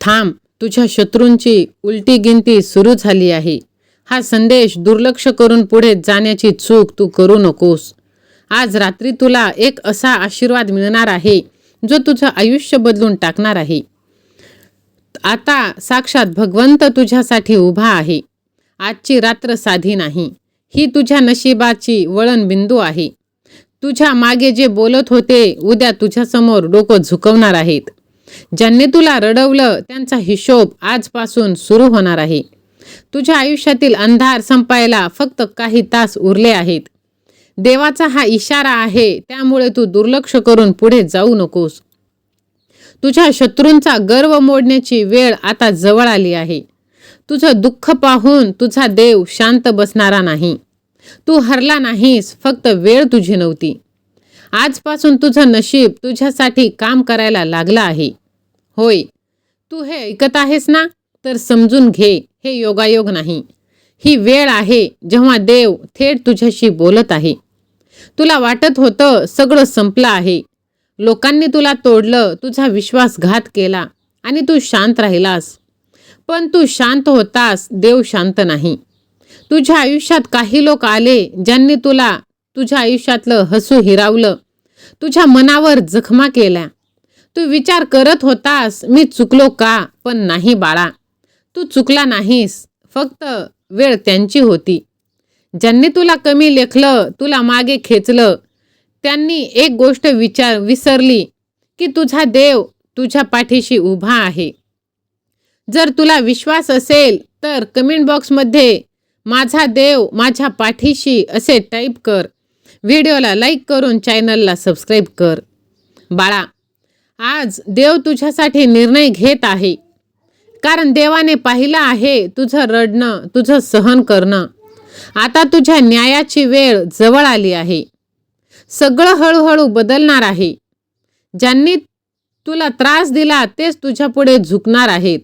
थांब, तुझ्या शत्रूंची उलटी गिनती सुरू झाली आहे. हा संदेश दुर्लक्ष करून पुढे जाण्याची चूक तू करू नकोस. आज रात्री तुला एक असा आशीर्वाद मिळणार आहे जो तुझं आयुष्य बदलून टाकणार आहे. आता साक्षात भगवंत तुझ्यासाठी उभा आहे. आजची रात्र साधी नाही, ही तुझ्या नशिबाची वळणबिंदू आहे. तुझ्या मागे जे बोलत होते उद्या तुझ्यासमोर डोकं झुकवणार आहेत. ज्यांनी तुला रडवलं त्यांचा हिशोब आजपासून सुरू होणार आहे. तुझ्या आयुष्यातील अंधार संपायला फक्त काही तास उरले आहेत. देवाचा हा इशारा आहे, त्यामुळे तू दुर्लक्ष करून पुढे जाऊ नकोस. तुझ्या शत्रूंचा गर्व मोडण्याची वेळ आता जवळ आली आहे. तुझं दुःख पाहून तुझा देव शांत बसणारा नाही. तू हरला नाहीस, फक्त वेळ तुझी नव्हती. आजपासून तुझं नशीब तुझ्यासाठी काम करायला लागलं आहे. होय, तू हे ऐकत आहेस ना? तर समजून घे, हे योगायोग नाही. ही वेळ आहे जेव्हा देव थेट तुझ्याशी बोलत आहे. तुला वाटत होतं सगळं संपलं आहे. लोकांनी तुला तोडलं, तुझा विश्वासघात केला आणि तू शांत राहिलास. पण तू शांत होतास, देव शांत नाही. तुझ्या आयुष्यात काही लोक आले ज्यांनी तुला तुझ्या आयुष्यातलं हसू हिरावलं, तुझ्या मनावर जखमा केल्या. तू विचार करत होतास, मी चुकलो का? पण नाही बाळा, तू चुकला नाहीस. फक्त वेळ त्यांची होती. ज्यांनी तुला कमी लेखलं, तुला मागे खेचलं, त्यांनी एक गोष्ट विसरली की तुझा देव तुझ्या पाठीशी उभा आहे. जर तुला विश्वास असेल तर कमेंट बॉक्समध्ये माझा देव माझ्या पाठीशी असे टाईप कर. व्हिडिओला लाईक करून चॅनलला सबस्क्राईब कर. बाळा, आज देव तुझ्यासाठी निर्णय घेत आहे. कारण देवाने पाहिलं आहे तुझं रडणं, तुझं सहन करणं. आता तुझ्या न्यायाची वेळ जवळ आली आहे. सगळं हळूहळू बदलणार आहे. ज्यांनी तुला त्रास दिला तेच तुझ्या पुढे झुकणार आहेत.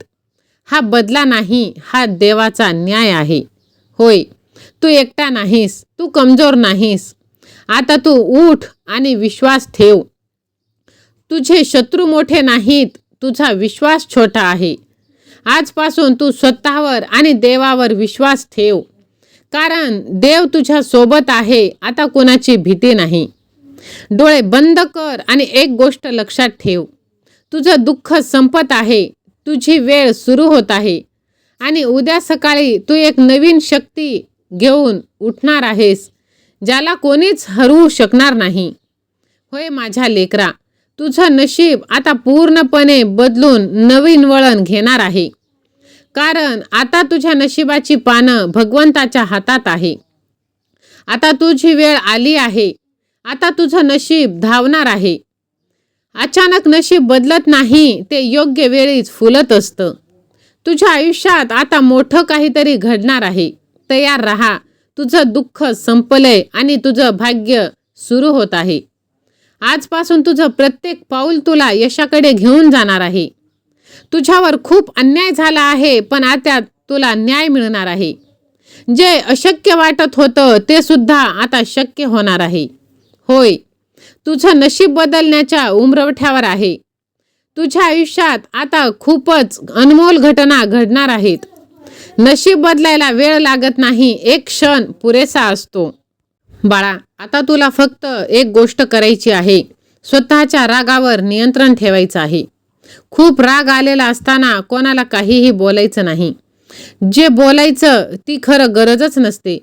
हा बदला नाही, हा देवाचा न्याय आहे. होय, तू एकटा नाहीस, तू कमजोर नाहीस. आता तू उठ आणि विश्वास ठेव. तुझे शत्रू मोठे नाहीत, तुझा विश्वास छोटा आहे. आजपासून तू स्वतःवर आणि देवावर विश्वास ठेव. कारण देव तुझ्या सोबत आहे. आता कोणाची भीती नाही. डोळे बंद कर आणि एक गोष्ट लक्षात ठेव. तुझं दुःख संपत आहे. तुझी वेळ सुरू होत आहे. आणि उद्या सकाळी तू एक नवीन शक्ती घेऊन उठणार आहेस, ज्याला कोणीच हरवू शकणार नाही. होय माझ्या लेकरा, तुझं नशीब आता पूर्णपणे बदलून नवीन वळण घेणार आहे. कारण आता तुझ्या नशिबाची पानं भगवंताच्या हातात आहे. आता तुझी वेळ आली आहे. आता तुझं नशीब धावणार आहे. अचानक नशीब बदलत नाही, ते योग्य वेळीच फुलत असतं. तुझ्या आयुष्यात आता मोठं काहीतरी घडणार आहे. तयार राहा. तुझं दुःख संपलंय आणि तुझं भाग्य सुरू होत आहे. आजपासून तुझं प्रत्येक पाऊल तुला यशाकडे घेऊन जाणार आहे. तुझ्यावर खूप अन्याय झाला आहे, पण आता तुला न्याय मिळणार आहे. जे अशक्य वाटत होतं ते सुद्धा आता शक्य होणार आहे. होय, तुझं नशीब बदलण्याच्या उंबरठ्यावर आहे. तुझ्या आयुष्यात आता खूपच अनमोल घटना घडणार आहेत. नशीब बदलायला वेळ लागत नाही, एक क्षण पुरेसा असतो. बाळा, आता तुला फक्त एक गोष्ट करायची आहे. स्वतःच्या रागावर नियंत्रण ठेवायचं आहे. खूप राग आलेला असताना कोणाला काहीही बोलायचं नाही. जे बोलायचं ती खरं गरजच नसते.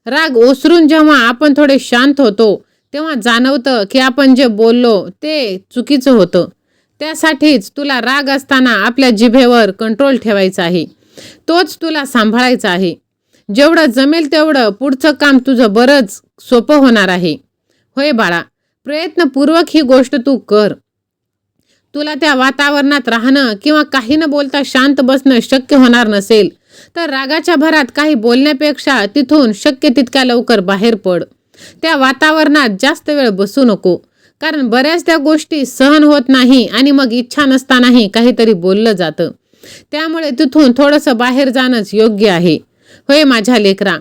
राग ओसरून जेव्हा आपण थोडे शांत होतो तेव्हा जाणवतं की आपण जे बोललो ते चुकीचं होतं. त्यासाठीच तुला राग असताना आपल्या जिभेवर कंट्रोल ठेवायचा आहे. तोच तुला सांभाळायचा आहे. जेवढं जमेल तेवढं पुढचं काम तुझं बरंच सोपं होणार आहे. होय बाळा, प्रयत्नपूर्वक ही गोष्ट तू कर. तुला त्या वातावरणात राहणं किंवा काही न बोलता शांत बसणं शक्य होणार नसेल तर रागाच्या भरात काही बोलण्यापेक्षा तिथून शक्य तितक्या लवकर बाहेर पड. त्या वातावरणात जास्त वेळ बसू नको. कारण बऱ्याचदा गोष्टी सहन होत नाही आणि मग इच्छा नसतानाही काहीतरी बोललं जातं. त्यामुळे तिथून थोडंसं बाहेर जाणंच योग्य आहे. होय माझ्या लेकरा,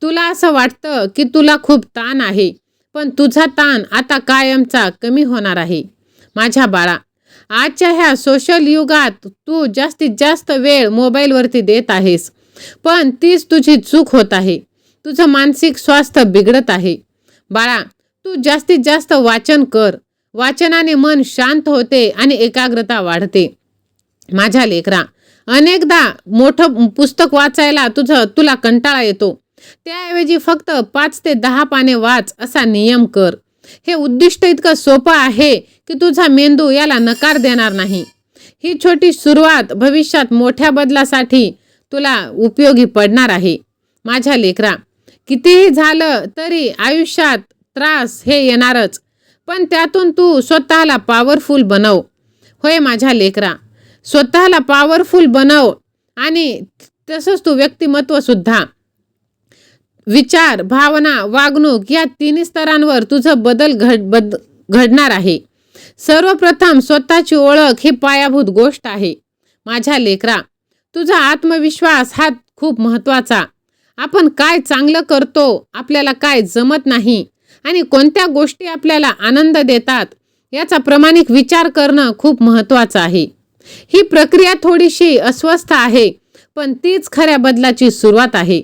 तुला असं वाटतं की तुला खूप ताण आहे, पण तुझा ताण आता कायमचा कमी होणार आहे. माझ्या बाळा, आजच्या ह्या सोशल युगात तू जास्तीत जास्त वेळ मोबाईलवरती देत आहेस, पण तीच तुझी चूक होत आहे. तुझं मानसिक स्वास्थ्य बिघडत आहे. बाळा, तू जास्तीत जास्त वाचन कर. वाचनाने मन शांत होते आणि एकाग्रता वाढते. माझ्या लेकरा, अनेकदा मोठं पुस्तक वाचायला तुला कंटाळा येतो. त्याऐवजी फक्त 5 ते 10 पाने वाच असा नियम कर. हे उद्दिष्ट इतकं सोपं आहे की तुझा मेंदू याला नकार देणार नाही. ही छोटी सुरुवात भविष्यात मोठ्या बदलासाठी तुला उपयोगी पडणार आहे. माझ्या लेकरा, कितीही झालं तरी आयुष्यात त्रास हे येणारच, पण त्यातून तू स्वतःला पॉवरफुल बनव. होय माझ्या लेकरा, स्वतःला पॉवरफुल बनव आणि तसंच तू व्यक्तिमत्व सुद्धा. विचार, भावना, वागणूक या तिन्ही स्तरांवर तुझं बदल घडणार आहे. सर्वप्रथम स्वतःची ओळख ही पायाभूत गोष्ट आहे. माझ्या लेकरा, तुझा आत्मविश्वास हा खूप महत्त्वाचा. आपण काय चांगलं करतो, आपल्याला काय जमत नाही आणि कोणत्या गोष्टी आपल्याला आनंद देतात याचा प्रामाणिक विचार करणं खूप महत्त्वाचं आहे. ही प्रक्रिया थोडीशी अस्वस्थ आहे, पण तीच खऱ्या बदलाची सुरुवात आहे.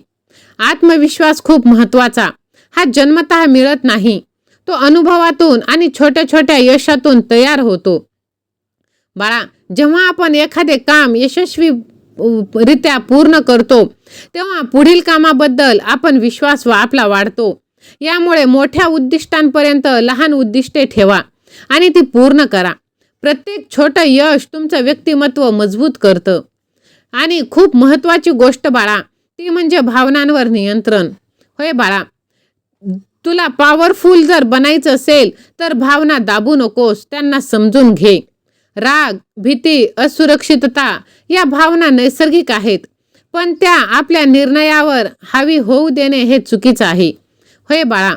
आत्मविश्वास खूप महत्त्वाचा. हा जन्मतः मिळत नाही. तो अनुभवातून आणि छोट्या छोट्या यशातून तयार होतो. बाळा, जेव्हा आपण एखादे काम यशस्वीरित्या पूर्ण करतो तेव्हा पुढील कामाबद्दल आपण विश्वास आपला वाढतो. यामुळे मोठ्या उद्दिष्टांपर्यंत लहान उद्दिष्टे ठेवा आणि ती पूर्ण करा. प्रत्येक छोटं यश तुमचं व्यक्तिमत्व मजबूत करतं. आणि खूप महत्त्वाची गोष्ट बाळा, ती म्हणजे भावनांवर नियंत्रण. होय बाळा, तुला पॉवरफुल जर बनायचं असेल तर भावना दाबू नकोस, त्यांना समजून घे. राग, भीती, असुरक्षितता या भावना नैसर्गिक आहेत, पण त्या आपल्या निर्णयावर हावी होऊ देणे हे चुकीचं आहे. होय बाळा,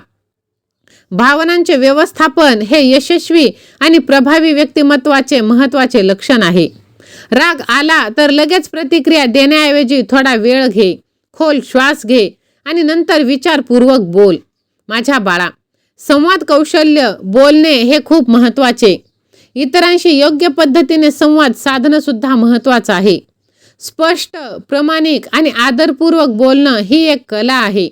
भावनांचे व्यवस्थापन हे यशस्वी आणि प्रभावी व्यक्तिमत्वाचे महत्त्वाचे लक्षण आहे. राग आला तर लगेच प्रतिक्रिया देण्याऐवजी थोडा वेळ घे, खोल श्वास घे आणि नंतर विचारपूर्वक बोल. माझ्या बाळा, संवाद कौशल्य बोलणे हे खूप महत्त्वाचे. इतरांशी योग्य पद्धतीने संवाद साधणं सुद्धा महत्त्वाचं आहे. स्पष्ट, प्रामाणिक आणि आदरपूर्वक बोलणं ही एक कला आहे.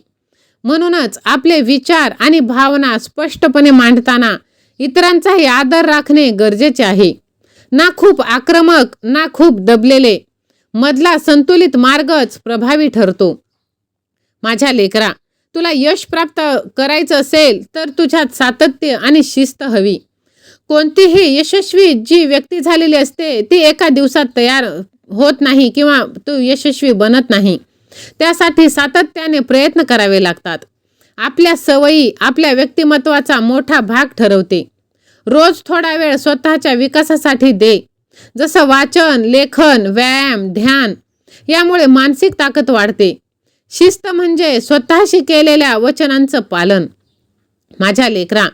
म्हणूनच आपले विचार आणि भावना स्पष्टपणे मांडताना इतरांचाही आदर राखणे गरजेचे आहे. ना खूप आक्रमक, ना खूप दबलेले. मधला संतुलित मार्गच प्रभावी ठरतो. माझ्या लेकरा, तुला यश प्राप्त करायचं असेल तर तुझ्यात सातत्य आणि शिस्त हवी. कोणतीही यशस्वी जी व्यक्ती झालेली असते ती एका दिवसात तयार होत नाही किंवा तू यशस्वी बनत नाही. त्यासाठी सातत्याने प्रयत्न करावे लागतात. आपल्या सवयी आपल्या व्यक्तिमत्वाचा मोठा भाग ठरवते. रोज थोडा वेळ स्वतःच्या विकासासाठी दे, जसं वाचन, लेखन, व्यायाम, ध्यान. यामुळे मानसिक ताकद वाढते. शिस्त म्हणजे स्वतःशी केलेल्या वचनांचं पालन. माझ्या लेकरा,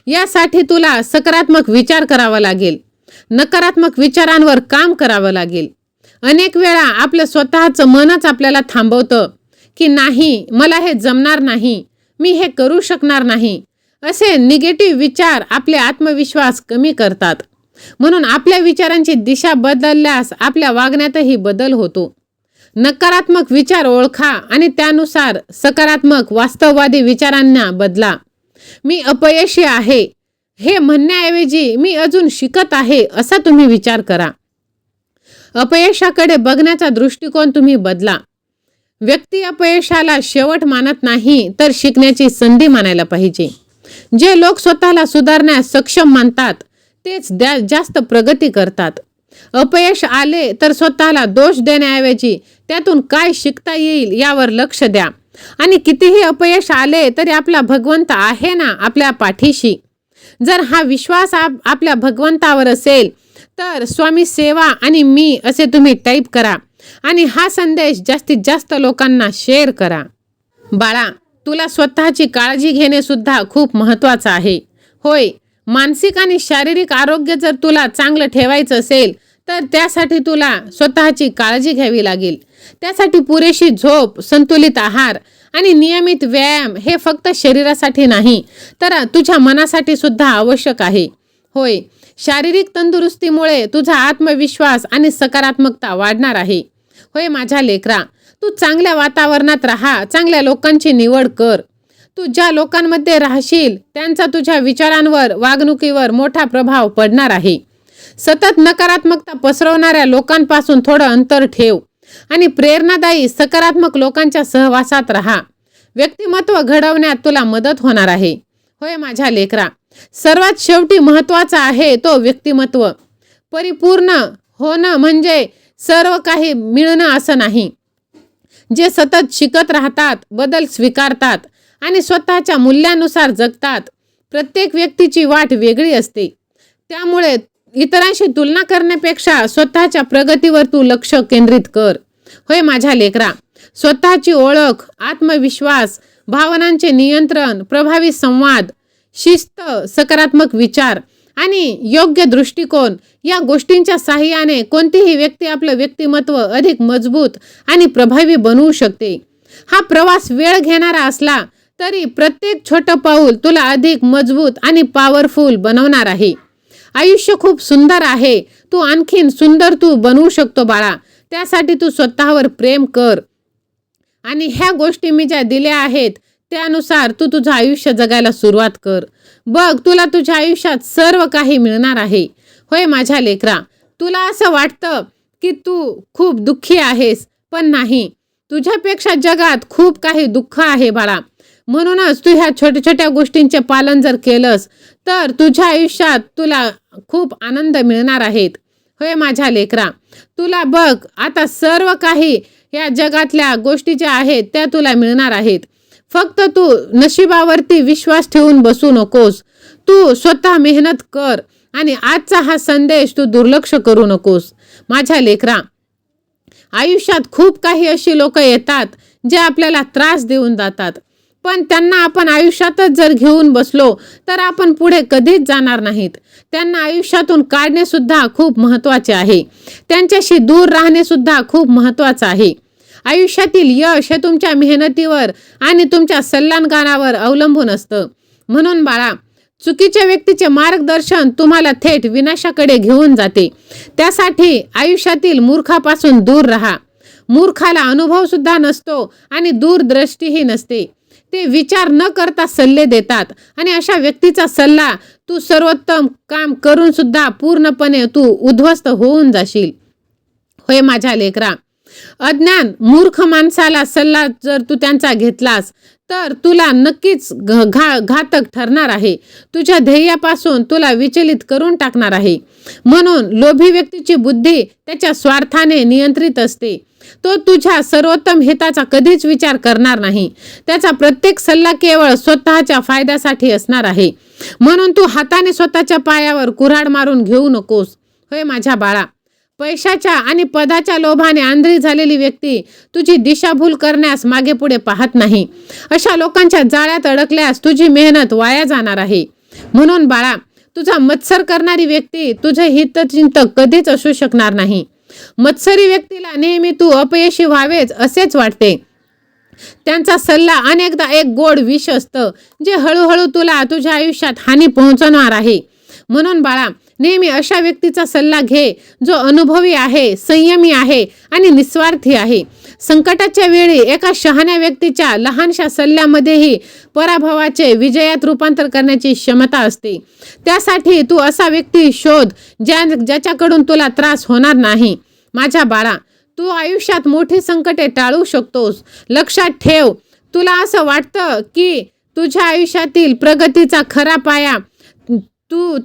यासाठी तुला सकारात्मक विचार करावा लागेल. नकारात्मक विचारांवर काम करावं लागेल. अनेक वेळा आपलं स्वतःचं मनच आपल्याला थांबवतं की नाही, मला हे जमणार नाही, मी हे करू शकणार नाही. असे निगेटिव्ह विचार आपले आत्मविश्वास कमी करतात. म्हणून आपल्या विचारांची दिशा बदलल्यास आपल्या वागण्यातही बदल होतो. नकारात्मक विचार ओळखा आणि त्यानुसार सकारात्मक वास्तववादी विचारांना बदला. मी अपयशी आहे हे म्हणण्याऐवजी मी अजून शिकत आहे असा तुम्ही विचार करा. अपयशाकडे बघण्याचा दृष्टिकोन तुम्ही बदला. व्यक्ती अपयशाला शेवट मानत नाही तर शिकण्याची संधी मानायला पाहिजे. जे लोक स्वतःला सुधारण्यास सक्षम मानतात तेच जास्त प्रगती करतात. अपयश आले तर स्वतःला दोष देण्याऐवजी त्यातून काय शिकता येईल यावर लक्ष द्या. आणि कितीही अपयश आले तरी आपला भगवंत आहे ना आपल्या पाठीशी. जर हा विश्वास आपल्या भगवंतावर असेल तर स्वामी सेवा आणि मी असे तुम्ही टाईप करा आणि हा संदेश जास्तीत जास्त लोकांना शेअर करा. बाळा, तुला स्वतःची काळजी घेणे सुद्धा खूप महत्त्वाचं आहे. होय, मानसिक आणि शारीरिक आरोग्य जर तुला चांगलं ठेवायचं असेल तर त्यासाठी तुला स्वतःची काळजी घ्यावी लागेल. त्यासाठी पुरेशी झोप, संतुलित आहार आणि नियमित व्यायाम हे फक्त शरीरासाठी नाही तर तुझ्या मनासाठी सुद्धा आवश्यक आहे. होय, शारीरिक तंदुरुस्तीमुळे तुझा आत्मविश्वास आणि सकारात्मकता वाढणार आहे. होय माझ्या लेकरा, तू चांगल्या वातावरणात राहा, चांगल्या लोकांची निवड कर. तू ज्या लोकांमध्ये राहशील त्यांचा तुझ्या विचारांवर, वागणुकीवर मोठा प्रभाव पडणार आहे. सतत नकारात्मकता पसरवणाऱ्या लोकांपासून थोडं अंतर ठेव आणि प्रेरणादायी सकारात्मक लोकांच्या सहवासात राहा. व्यक्तिमत्व घडवण्यात तुला मदत होणार आहे. होय माझ्या लेकरा, सर्वात शेवटी महत्त्वाचा आहे तो व्यक्तिमत्व. परिपूर्ण होणं म्हणजे सर्व काही मिळणं असं नाही. जे सतत शिकत राहतात, बदल स्वीकारतात आणि स्वतःच्या मूल्यानुसार जगतात. प्रत्येक व्यक्तीची वाट वेगळी असते. त्यामुळे इतरांशी तुलना करण्यापेक्षा स्वतःच्या प्रगतीवर तू लक्ष केंद्रित कर. होय माझ्या लेकरा, स्वतःची ओळख, आत्मविश्वास, भावनांचे नियंत्रण, प्रभावी संवाद, शिस्त, सकारात्मक विचार आणि योग्य दृष्टिकोन या गोष्टींच्या साहाय्याने कोणतीही व्यक्ती आपलं व्यक्तिमत्व अधिक मजबूत आणि प्रभावी बनवू शकते. हा प्रवास वेळ घेणारा असला तरी प्रत्येक छोटं पाऊल तुला अधिक मजबूत आणि पॉवरफुल बनवणार आहे. आयुष्य खूप सुंदर आहे. तू आणखीन सुंदर तू बनवू शकतो बाळा. त्यासाठी तू स्वतःवर प्रेम कर आणि ह्या गोष्टी मी ज्या दिल्या आहेत त्यानुसार तू तुझं आयुष्य जगायला सुरुवात कर. बघ, तुला तुझ्या आयुष्यात सर्व काही मिळणार आहे. होय माझ्या लेकरा, तुला असं वाटतं की तू खूप दुःखी आहेस, पण नाही. तुझ्यापेक्षा जगात खूप काही दुःख आहे बाळा. म्हणूनच तू ह्या छोट्या छोट्या गोष्टींचे पालन जर केलंस तर तुझ्या आयुष्यात तुला खूप आनंद मिळणार आहेत. होय माझ्या लेकरा, तुला बघ आता सर्व काही या जगातल्या गोष्टी ज्या आहेत त्या तुला मिळणार आहेत. फक्त तू नशिबावरती विश्वास ठेवून बसू नकोस. तू स्वतः मेहनत कर आणि आजचा हा संदेश तू दुर्लक्ष करू नकोस. माझ्या लेकरा, आयुष्यात खूप काही अशी लोक येतात जे आपल्याला त्रास देऊन जातात, पण त्यांना आपण आयुष्यातच जर घेऊन बसलो तर आपण पुढे कधीच जाणार नाहीत. त्यांना आयुष्यातून काढणे सुद्धा खूप महत्त्वाचे आहे. त्यांच्याशी दूर राहणे सुद्धा खूप महत्त्वाचं आहे. आयुष्यातील यश हे तुमच्या मेहनतीवर आणि तुमच्या सल्लागारावर अवलंबून असतं. म्हणून बाळा, चुकीच्या व्यक्तीचे मार्गदर्शन तुम्हाला थेट विनाशाकडे घेऊन जाते. त्यासाठी आयुष्यातील मूर्खापासून दूर राहा. मूर्खाला अनुभव सुद्धा नसतो आणि दूरदृष्टीही नसते. ते विचार न करता सल्ले देतात आणि अशा व्यक्तीचा सल्ला तू सर्वोत्तम काम करून सुद्धा पूर्णपणे तू उद्ध्वस्त होऊन जाशील. होय माझ्या लेकरा, अज्ञान मूर्ख माणसाला सल्ला जर तू त्यांचा घेतलास तर तुला नक्कीच घातक ठरणार आहे. तुझ्या ध्येयापासून तुला विचलित करून टाकणार आहे. म्हणून लोभी व्यक्तीची बुद्धी त्याच्या स्वार्थाने नियंत्रित असते. तो तुझ्या सर्वोत्तम हिताचा कधीच विचार करणार नाही. त्याचा प्रत्येक सल्ला केवळ स्वतःच्या फायद्यासाठी असणार आहे. म्हणून तू हाताने स्वतःच्या पायावर कुऱ्हाड मारून घेऊ नकोस. होय माझ्या बाळा, पैशाच्या आणि पदाच्या लोभाने आंधळी झालेली व्यक्ती तुझी दिशाभूल करण्यास मागे पुढे पाहत नाही. अशा लोकांच्या जाळ्यात अडकल्यास तुझी मेहनत वाया जाणार आहे. म्हणून बाळा, तुझा मत्सर करणारी व्यक्ती तुझे हितचिंतक कधीच असू शकणार नाही. मत्सरी व्यक्तीला नेहमी तू अपयशी व्हावेच असेच वाटते. त्यांचा सल्ला अनेकदा एक गोड विष असतं जे हळूहळू तुला तुझ्या आयुष्यात हानी पोहोचवणार आहे. म्हणून बाळा, नेहमी अशा व्यक्तीचा सल्ला घे जो अनुभवी आहे, संयमी आहे आणि निस्वार्थी आहे. संकटाच्या वेळी एका शहाण्या व्यक्तीच्या लहानशा सल्ल्यामध्येही पराभवाचे विजयात रूपांतर करण्याची क्षमता असते. त्यासाठी तू असा व्यक्ती शोध ज्याच्याकडून तुला त्रास होणार नाही. माझ्या बाळा, तू आयुष्यात मोठी संकटे टाळू शकतोस. लक्षात ठेव, तुला असं वाटतं की तुझ्या आयुष्यातील प्रगतीचा खरा पाया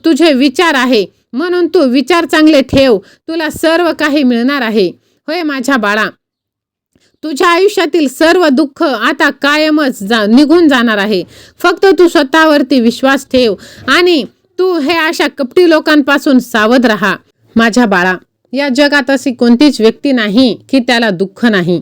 तुझे विचार आहे. म्हणून तू विचार चांगले ठेव, तुला सर्व काही मिळणार आहे. होय माझ्या बाळा, तुझ्या आयुष्यातील सर्व दुःख आता कायमच निघून जाणार आहे. फक्त तू स्वतःवरती विश्वास ठेव आणि तू हे अशा कपटी लोकांपासून सावध राहा. माझ्या बाळा, या जगात अशी कोणतीच व्यक्ती नाही की त्याला दुःख नाही,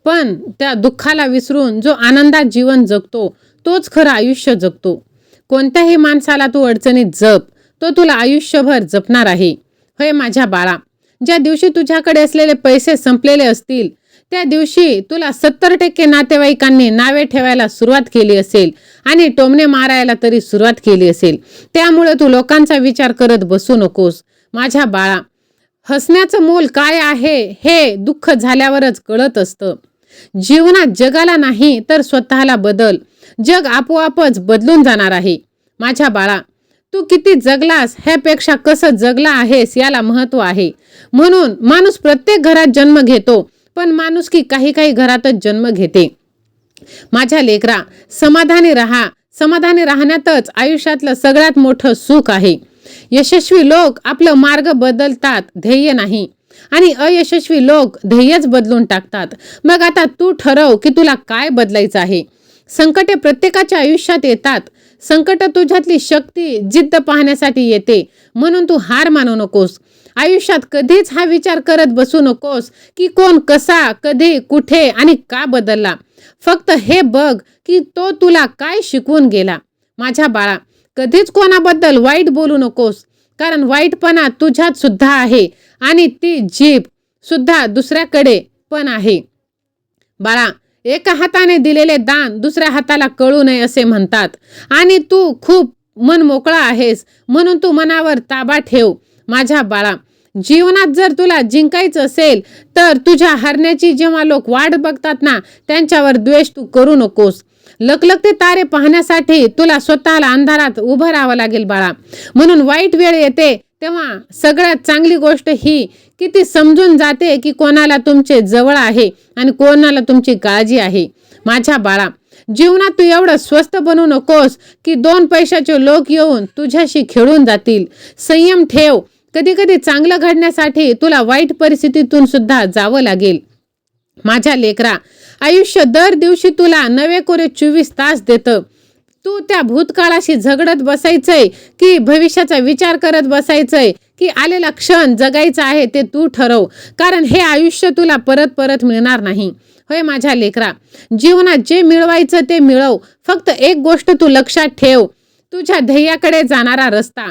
पण त्या दुःखाला विसरून जो आनंदात जीवन जगतो तोच खरं आयुष्य जगतो. कोणत्याही माणसाला तू अडचणीत जप, तो तुला आयुष्यभर जपणार आहे. होय माझ्या बाळा, ज्या दिवशी तुझ्याकडे असलेले पैसे संपलेले असतील त्या दिवशी तुला 70% नातेवाईकांनी नावे ठेवायला सुरुवात केली असेल आणि टोमणे मारायला तरी सुरुवात केली असेल. त्यामुळे तू लोकांचा विचार करत बसू नकोस. माझ्या बाळा, हसण्याचं मोल काय आहे हे दुःख झाल्यावरच कळत असतं. जीवनात जगाला नाही तर स्वतःला बदल. जग आपोआपच बदलून जाणार आहे. माझ्या बाळा, तू किती जगलास ह्यापेक्षा कसं जगला आहेस याला महत्त्व आहे. म्हणून माणूस प्रत्येक घरात जन्म घेतो, पण माणुसकी काही काही घरातच जन्म घेते. माझ्या लेकरा, समाधानी राहा. समाधानी राहण्यातच आयुष्यातलं सगळ्यात मोठं सुख आहे. यशस्वी लोक आपलं मार्ग बदलतात, ध्येय नाही. आणि अयशस्वी लोक ध्येयच बदलून टाकतात. मग आता तू ठरव की तुला काय बदलायचं आहे. संकटे प्रत्येकाच्या आयुष्यात येतात. संकट तुझ्यातली शक्ती, जिद्द पाहण्यासाठी येते. म्हणून तू हार मानू नकोस. आयुष्यात कधीच हा विचार करत बसू नकोस की कोण कसा, कधी, कुठे आणि का बदलला. फक्त हे बघ की तो तुला काय शिकवून गेला. माझ्या बाळा, कधीच कोणाबद्दल वाईट बोलू नकोस, कारण वाईटपणा तुझ्यात सुद्धा आहे आणि ती जीभ सुद्धा दुसऱ्याकडे पण आहे. बाळा, एका हाताने दिलेले दान दुसऱ्या हाताला कळू नये असे म्हणतात. आणि तू खूप मन मोकळा आहेस, म्हणून तू मनावर ताबा ठेव. माझ्या बाळा, जीवनात जर तुला जिंकायचं असेल तर तुझ्या हरण्याची जेव्हा लोक वाट बघतात ना, त्यांच्यावर द्वेष तू करू नकोस. लखलखते तारे पाहण्यासाठी तुला स्वतःला अंधारात उभं राहावं लागेल बाळा. म्हणून वाईट वेळ येते तेव्हा सगळ्यात चांगली गोष्ट ही की ती समजून जाते की कोणाला तुमचे जवळ आहे आणि कोणाला तुमची काळजी आहे. माझ्या बाळा, जीवनात तू एवढं स्वस्त बनू नकोस की 2 पैशाचे लोक येऊन तुझ्याशी खेळून जातील. संयम ठेव. कधी कधी चांगलं घडण्यासाठी तुला वाईट परिस्थितीतून सुद्धा जावं लागेल. माझ्या लेकरा, आयुष्य दर दिवशी तुला 24 तास देतं. तू त्या भूतकाळाशी झगडत बसायचंय की भविष्याचा विचार करत बसायचंय की आलेला क्षण जगायचा आहे ते तू ठरव. कारण हे आयुष्य तुला परत परत मिळणार नाही. होय माझ्या लेकरा, जीवनात जे मिळवायचं ते मिळव. फक्त एक गोष्ट तू लक्षात ठेव, तुझ्या ध्येयाकडे जाणारा रस्ता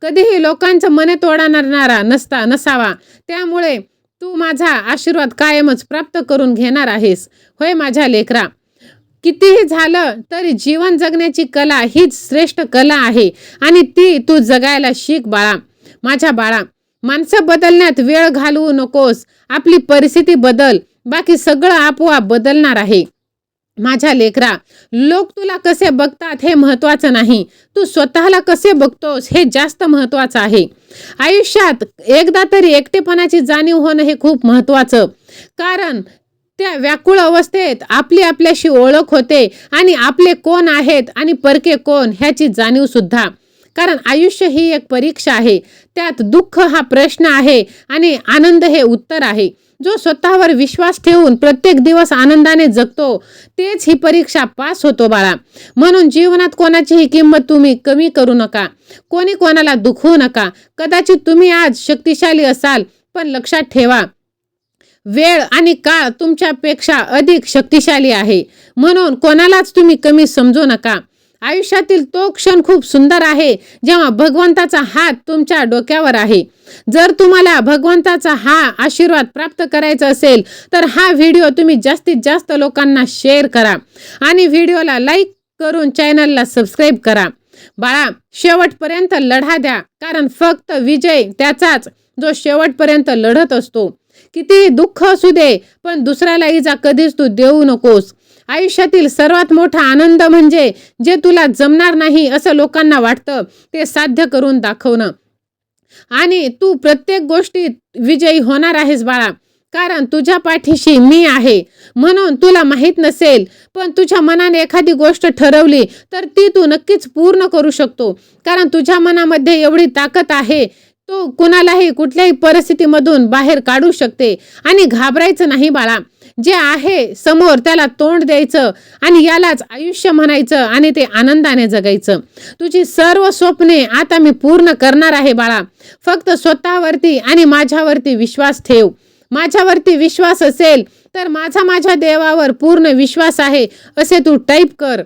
कधीही लोकांचं मने तोडणारा नसावा. त्यामुळे तू माझा आशीर्वाद कायमच प्राप्त करून घेणार आहेस. होय माझ्या लेकरा, कितीही झालं तरी जीवन जगण्याची कला हीच श्रेष्ठ कला आहे आणि ती तू जगायला शिक बाळा. माझ्या बाळा, माणसं बदलण्यात वेळ घालवू नकोस. आपली परिस्थिती बदल, बाकी सगळं आपोआप बदलणार आहे. माझ्या लेकरा, लोक तुला कसे बघतात हे महत्त्वाचं नाही, तू स्वतःला कसे बघतोस हे जास्त महत्त्वाचं आहे. आयुष्यात एकदा तरी एकटेपणाची जाणीव होणं हे खूप महत्त्वाचं. कारण त्या व्याकुळ अवस्थेत आपल्याशी ओळख होते आणि आपले कोण आहेत आणि परके कोण ह्याची जाणीव सुद्धा. कारण आयुष्य ही एक परीक्षा आहे. त्यात दुःख हा प्रश्न आहे आणि आनंद हे उत्तर आहे. जो स्वतःवर विश्वास ठेवून प्रत्येक दिवस आनंदाने जगतो तेच ही परीक्षा पास होतो बाळा. म्हणून जीवनात कोणाचीही किंमत तुम्ही कमी करू नका. कोणी कोणाला दुखवू नका. कदाचित तुम्ही आज शक्तिशाली असाल, पण लक्षात ठेवा, वेळ आणि काळ तुमच्यापेक्षा अधिक शक्तिशाली आहे. म्हणून कोणालाच तुम्ही कमी समजू नका. आयुष्यातील तो क्षण खूप सुंदर आहे जेव्हा भगवंताचा हात तुमच्या डोक्यावर आहे. जर तुम्हाला भगवंताचा हा आशीर्वाद प्राप्त करायचा असेल तर हा व्हिडिओ तुम्ही जास्तीत जास्त लोकांना शेअर करा आणि व्हिडिओला लाईक करून चॅनलला सबस्क्राईब करा. बाळा, शेवटपर्यंत लढा द्या, कारण फक्त विजय त्याचाच जो शेवटपर्यंत लढत असतो. कितीही दुःख असू दे, पण दुसऱ्याला इजा कधीच तू देऊ नकोस. आयुष्यातील सर्वात मोठा आनंद म्हणजे जे तुला जमणार नाही असं लोकांना वाटतं ते साध्य करून दाखवणं. आणि तू प्रत्येक गोष्टीत विजयी होणार आहेस बाळा, कारण तुझ्या पाठीशी मी आहे. म्हणून तुला माहीत नसेल, पण तुझ्या मनाने एखादी गोष्ट ठरवली तर ती तू नक्कीच पूर्ण करू शकतो. कारण तुझ्या मनामध्ये एवढी ताकद आहे, तो कुणालाही कुठल्याही परिस्थितीमधून बाहेर काढू शकते. आणि घाबरायचं नाही बाळा. जे आहे समोर त्याला तोंड द्यायचं आणि यालाच आयुष्य म्हणायचं आणि ते आनंदाने जगायचं. तुझी सर्व स्वप्ने आता मी पूर्ण करणार आहे बाळा. फक्त स्वतःवरती आणि माझ्यावरती विश्वास ठेव. माझ्यावरती विश्वास असेल तर माझ्या देवावर पूर्ण विश्वास आहे असे तू टाईप कर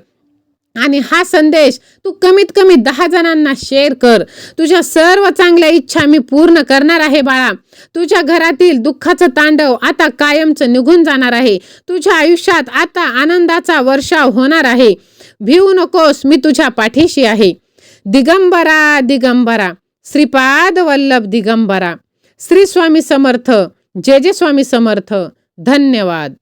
आणि हा संदेश तू कमीत कमी 10 जणांना शेअर कर. तुझ्या सर्व चांगल्या इच्छा मी पूर्ण करणार आहे बाळा. तुझ्या घरातील दुःखाचं तांडव आता कायमचं निघून जाणार आहे. तुझ्या आयुष्यात आता आनंदाचा वर्षाव होणार आहे. भिवू नकोस, मी तुझ्या पाठीशी आहे. दिगंबरा दिगंबरा, श्रीपाद वल्लभ दिगंबरा. श्री स्वामी समर्थ. जय जय स्वामी समर्थ. धन्यवाद.